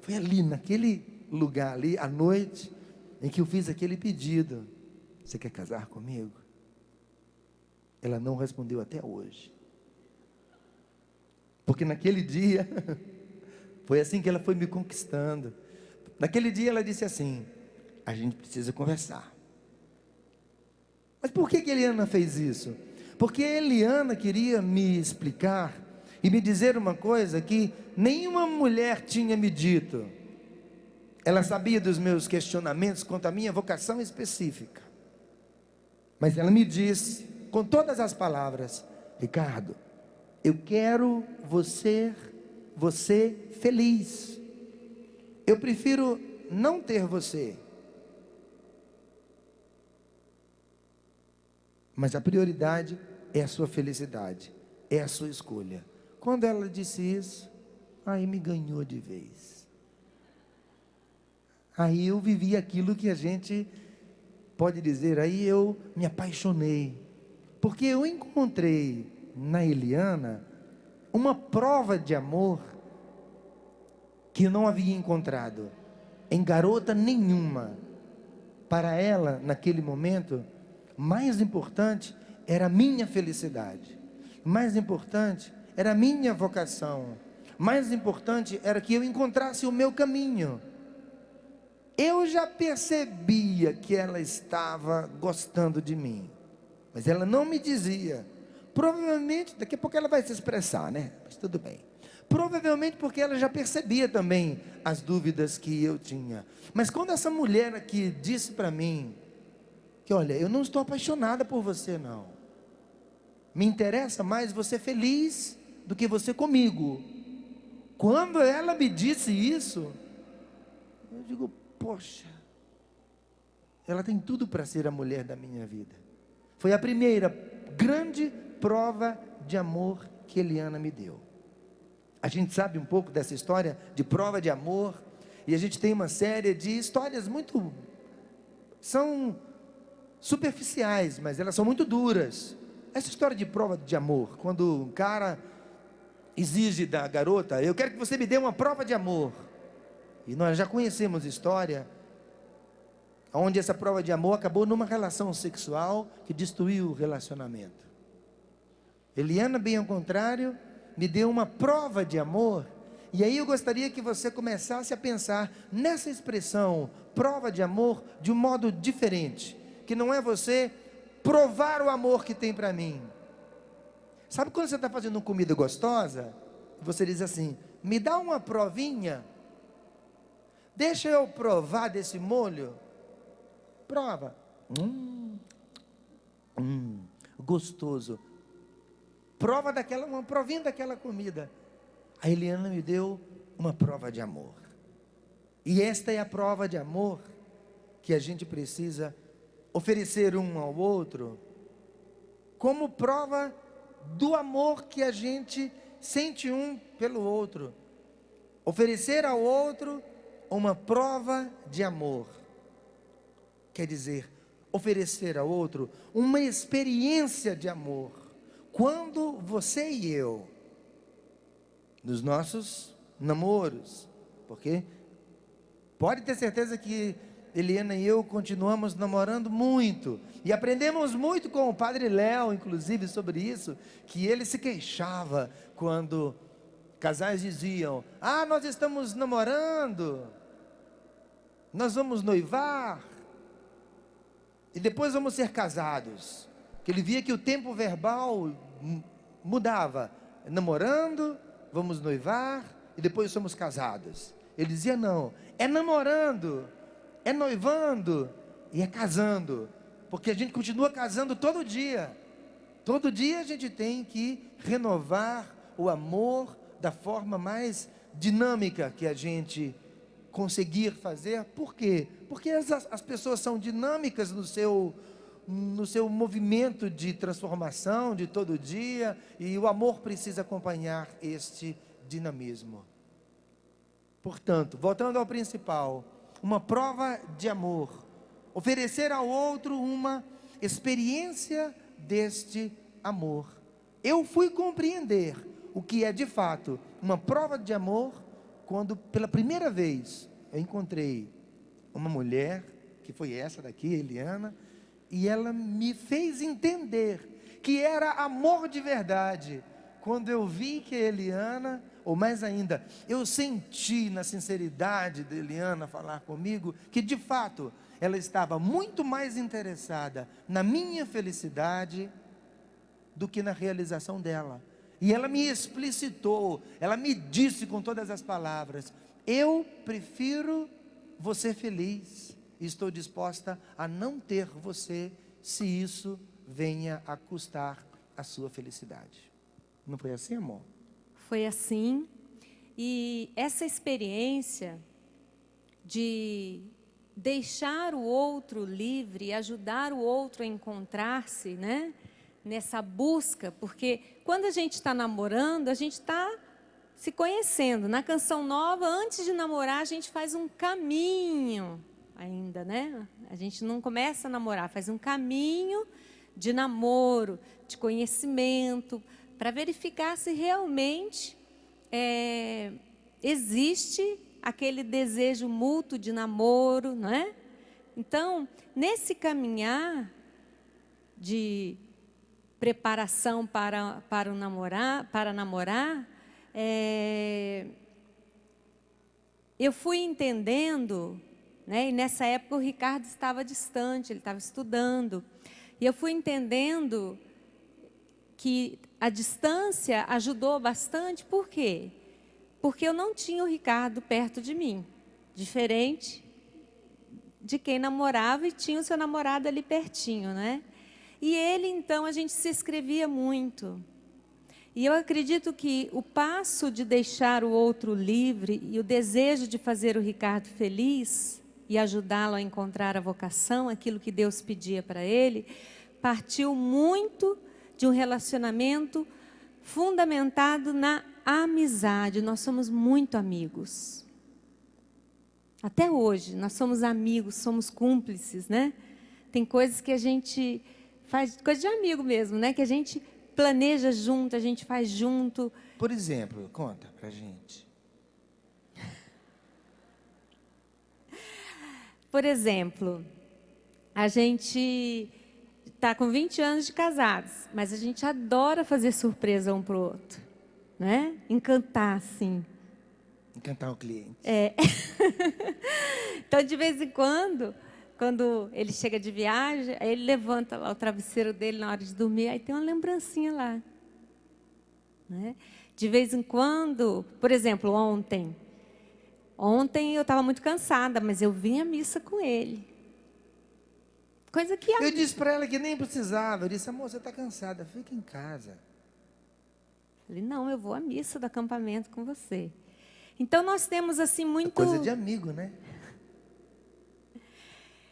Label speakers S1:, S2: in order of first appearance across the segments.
S1: Foi ali, naquele lugar ali, à noite, em que eu fiz aquele pedido: você quer casar comigo? Ela não respondeu até hoje. Porque naquele dia, foi assim que ela foi me conquistando. Naquele dia ela disse assim: a gente precisa conversar. Mas por que Eliana fez isso? Porque Eliana queria me explicar e me dizer uma coisa que nenhuma mulher tinha me dito. Ela sabia dos meus questionamentos quanto à minha vocação específica. Mas ela me disse, com todas as palavras: Ricardo, eu quero você feliz. Eu prefiro não ter você. Mas a prioridade é a sua felicidade, é a sua escolha. Quando ela disse isso, aí me ganhou de vez. Aí eu vivi aquilo que a gente pode dizer, aí eu me apaixonei. Porque eu encontrei na Eliana uma prova de amor que eu não havia encontrado em garota nenhuma. Para ela, naquele momento, mais importante era a minha felicidade. Mais importante era a minha vocação. Mais importante era que eu encontrasse o meu caminho. Eu já percebia que ela estava gostando de mim, mas ela não me dizia. Provavelmente, daqui a pouco ela vai se expressar, né? Mas tudo bem. Provavelmente porque ela já percebia também as dúvidas que eu tinha. Mas quando essa mulher aqui disse para mim que, olha, eu não estou apaixonada por você não. Me interessa mais você feliz do que você comigo. Quando ela me disse isso, eu digo, poxa, ela tem tudo para ser a mulher da minha vida. Foi a primeira grande prova de amor que Eliana me deu. A gente sabe um pouco dessa história de prova de amor, e a gente tem uma série de histórias muito, são superficiais, mas elas são muito duras. Essa história de prova de amor, quando um cara exige da garota, eu quero que você me dê uma prova de amor. E nós já conhecemos história onde essa prova de amor acabou numa relação sexual que destruiu o relacionamento. Eliana, bem ao contrário, me deu uma prova de amor. E aí eu gostaria que você começasse a pensar nessa expressão, prova de amor, de um modo diferente. Que não é você provar o amor que tem para mim. Sabe quando você está fazendo uma comida gostosa? Você diz assim, me dá uma provinha. Deixa eu provar desse molho. Prova. Gostoso. Prova daquela, uma provinha daquela comida. A Eliana me deu uma prova de amor. E esta é a prova de amor que a gente precisa oferecer um ao outro, como prova do amor que a gente sente um pelo outro. Oferecer ao outro uma prova de amor. Quer dizer, oferecer ao outro uma experiência de amor. Quando você e eu, nos nossos namoros, porque pode ter certeza que Eliana e eu continuamos namorando muito, e aprendemos muito com o Padre Léo, inclusive, sobre isso, que ele se queixava quando casais diziam, nós estamos namorando, nós vamos noivar, e depois vamos ser casados. Que ele via que o tempo verbal mudava, namorando, vamos noivar, e depois somos casados. Ele dizia não, é namorando, é noivando, e é casando, porque a gente continua casando todo dia. Todo dia a gente tem que renovar o amor da forma mais dinâmica que a gente conseguir fazer. Por quê? Porque as pessoas são dinâmicas no seu movimento de transformação de todo dia, e o amor precisa acompanhar este dinamismo. Portanto, voltando ao principal, uma prova de amor, oferecer ao outro uma experiência deste amor. Eu fui compreender o que é de fato uma prova de amor quando pela primeira vez eu encontrei uma mulher, que foi essa daqui, Eliana, e ela me fez entender que era amor de verdade. Quando eu vi que a Eliana, ou mais ainda, eu senti na sinceridade de Eliana falar comigo, que de fato ela estava muito mais interessada na minha felicidade do que na realização dela. E ela me explicitou, ela me disse com todas as palavras: eu prefiro você feliz, e estou disposta a não ter você, se isso venha a custar a sua felicidade. Não foi assim, amor?
S2: Foi assim. E essa experiência de deixar o outro livre e ajudar o outro a encontrar-se, né? Nessa busca, porque quando a gente está namorando, a gente está se conhecendo. Na Canção Nova, antes de namorar, a gente faz um caminho ainda, né? A gente não começa a namorar, faz um caminho de namoro, de conhecimento, para verificar se realmente existe aquele desejo mútuo de namoro, não é? Então, nesse caminhar de preparação para namorar, eu fui entendendo, né? E nessa época o Ricardo estava distante, ele estava estudando, e eu fui entendendo que a distância ajudou bastante. Por quê? Porque eu não tinha o Ricardo perto de mim, diferente de quem namorava e tinha o seu namorado ali pertinho, né? E ele, então, a gente se escrevia muito. E eu acredito que o passo de deixar o outro livre e o desejo de fazer o Ricardo feliz e ajudá-lo a encontrar a vocação, aquilo que Deus pedia para ele, partiu muito de um relacionamento fundamentado na amizade. Nós somos muito amigos. Até hoje, nós somos amigos, somos cúmplices, né? Tem coisas que a gente faz, coisa de amigo mesmo, né? Que a gente planeja junto, a gente faz junto.
S1: Por exemplo, conta pra gente.
S2: Por exemplo, a gente está com 20 anos de casados, mas a gente adora fazer surpresa um para o outro, né? Encantar, assim.
S1: Encantar o cliente.
S2: Então, de vez em quando ele chega de viagem, aí ele levanta lá o travesseiro dele na hora de dormir, aí tem uma lembrancinha lá, né? De vez em quando, por exemplo, ontem eu estava muito cansada, mas eu vim à missa com ele. Coisa que...
S1: Eu disse para ela que nem precisava. Eu disse: amor, você está cansada, fica em casa.
S2: Falei: não, eu vou à missa do acampamento com você. Então, nós temos assim muito...
S1: É coisa de amigo, né?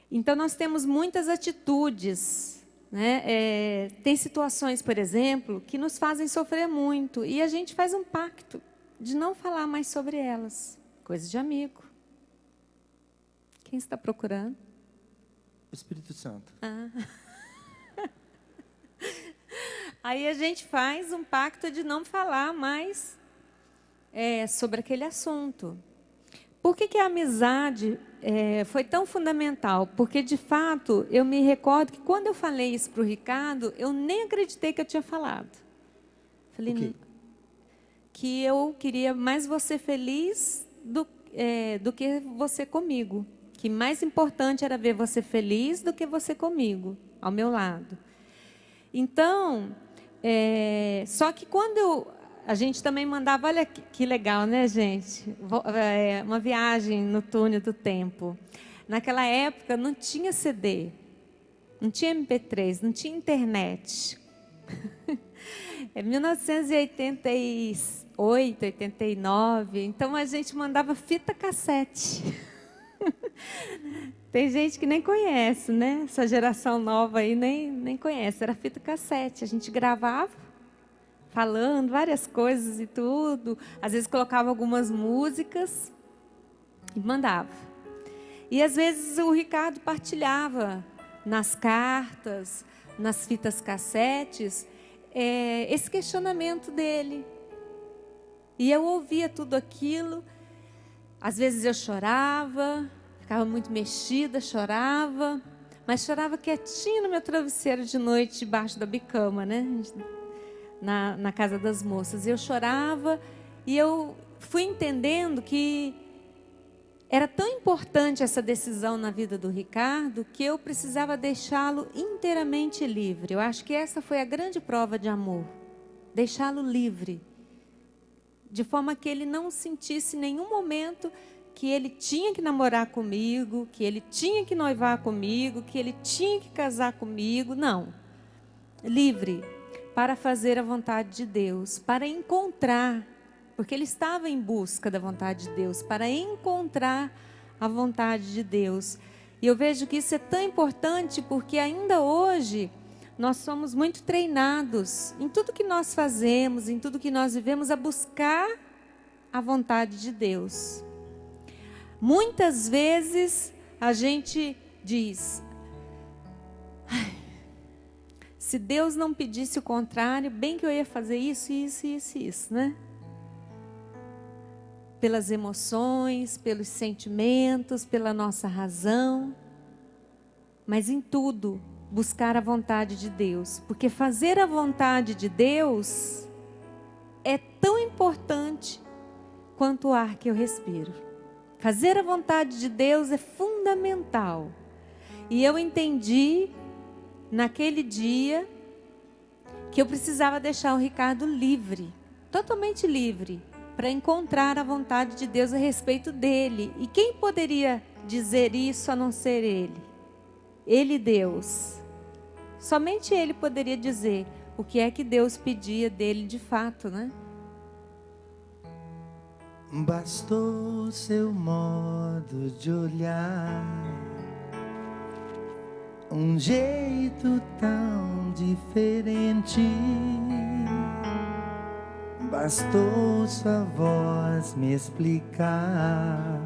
S2: Então, nós temos muitas atitudes, né? Tem situações, por exemplo, que nos fazem sofrer muito. E a gente faz um pacto de não falar mais sobre elas. Coisa de amigo. Quem está procurando?
S1: O Espírito Santo.
S2: Ah. Aí a gente faz um pacto de não falar mais sobre aquele assunto. Por que a amizade foi tão fundamental? Porque, de fato, eu me recordo que quando eu falei isso para o Ricardo, eu nem acreditei que eu tinha falado. Falei que eu queria mais você feliz do que você comigo. Que mais importante era ver você feliz do que você comigo, ao meu lado. Então, só que quando a gente também mandava, olha que legal, né, gente? Uma viagem no túnel do tempo. Naquela época não tinha CD, não tinha MP3, não tinha internet. É 1988, 89, então a gente mandava fita cassete. Tem gente que nem conhece, né? Essa geração nova aí nem conhece. Era fita cassete. A gente gravava, falando várias coisas e tudo. Às vezes colocava algumas músicas e mandava. E às vezes o Ricardo partilhava nas cartas, nas fitas cassetes, esse questionamento dele. E eu ouvia tudo aquilo. Às vezes eu chorava, ficava muito mexida, chorava, mas chorava quietinho no meu travesseiro de noite, debaixo da bicama, né? Na casa das moças. Eu chorava e eu fui entendendo que era tão importante essa decisão na vida do Ricardo que eu precisava deixá-lo inteiramente livre. Eu acho que essa foi a grande prova de amor. Deixá-lo livre. De forma que ele não sentisse em nenhum momento que ele tinha que namorar comigo, que ele tinha que noivar comigo, que ele tinha que casar comigo. Não. Livre para fazer a vontade de Deus, para encontrar, porque ele estava em busca da vontade de Deus, para encontrar a vontade de Deus. E eu vejo que isso é tão importante porque ainda hoje nós somos muito treinados em tudo que nós fazemos, em tudo que nós vivemos, a buscar a vontade de Deus. Muitas vezes a gente diz: se Deus não pedisse o contrário, bem que eu ia fazer isso, né? Pelas emoções, pelos sentimentos, pela nossa razão. Mas em tudo, buscar a vontade de Deus. Porque fazer a vontade de Deus é tão importante quanto o ar que eu respiro. Fazer a vontade de Deus é fundamental. E eu entendi naquele dia que eu precisava deixar o Ricardo livre, totalmente livre, para encontrar a vontade de Deus a respeito dele. E quem poderia dizer isso a não ser ele? Ele, Deus. Somente ele poderia dizer o que é que Deus pedia dele de fato, né?
S1: Bastou seu modo de olhar, um jeito tão diferente. Bastou sua voz me explicar.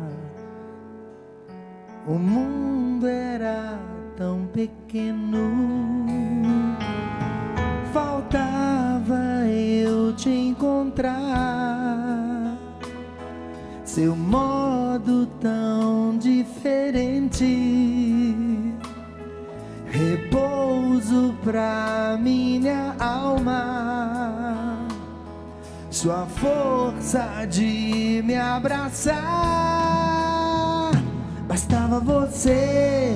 S1: O mundo era tão pequeno, faltava eu te encontrar. Seu modo tão diferente, repouso pra minha alma, sua força de me abraçar. Bastava você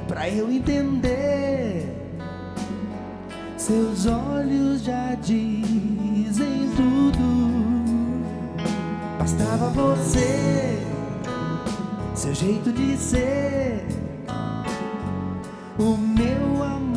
S1: pra eu entender, seus olhos já dizem tudo. Bastava você, seu jeito de ser, o meu amor